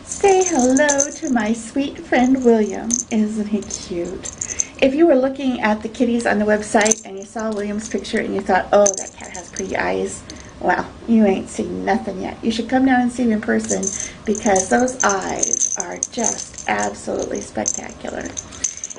Say hello to my sweet friend William. Isn't he cute? If you were looking at the kitties on the website and you saw William's picture and you thought, oh, that cat has pretty eyes, well, you ain't seen nothing yet. You should come down and see him in person because those eyes are just absolutely spectacular.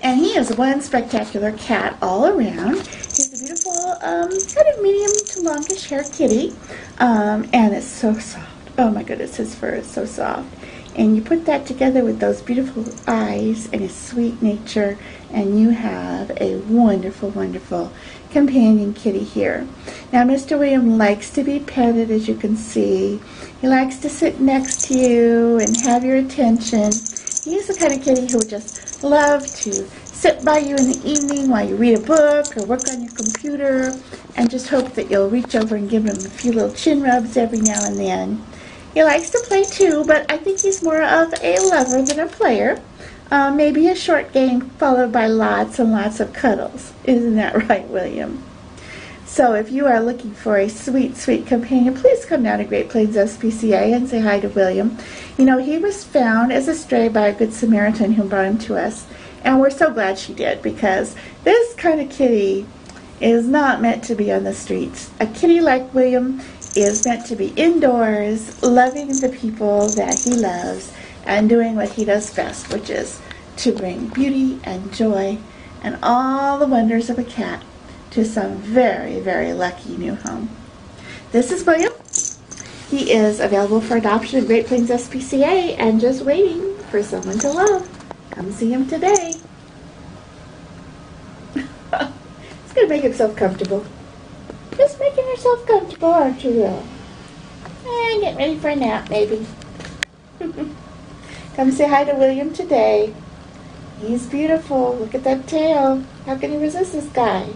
And he is one spectacular cat all around. He's a beautiful, kind of medium to longish hair kitty, and it's so soft. Oh my goodness, his fur is so soft. And you put that together with those beautiful eyes and his sweet nature, and you have a wonderful, wonderful companion kitty here. Now, Mr. William likes to be petted, as you can see. He likes to sit next to you and have your attention. He's the kind of kitty who would just love to sit by you in the evening while you read a book or work on your computer and just hope that you'll reach over and give him a few little chin rubs every now and then. He likes to play too, but I think he's more of a lover than a player. Maybe a short game followed by lots and lots of cuddles. Isn't that right, William? So if you are looking for a sweet, sweet companion, please come down to Great Plains SPCA and say hi to William. You know, he was found as a stray by a good Samaritan who brought him to us, and we're so glad she did because this kind of kitty is not meant to be on the streets. A kitty like William is meant to be indoors, loving the people that he loves, and doing what he does best, which is to bring beauty and joy and all the wonders of a cat to some very, very lucky new home. This is William. He is available for adoption at Great Plains SPCA and just waiting for someone to love. Come see him today. He's going to make himself comfortable. Just making yourself comfortable, aren't you, Will? And get ready for a nap, maybe. Come say hi to William today. He's beautiful. Look at that tail. How can you resist this guy?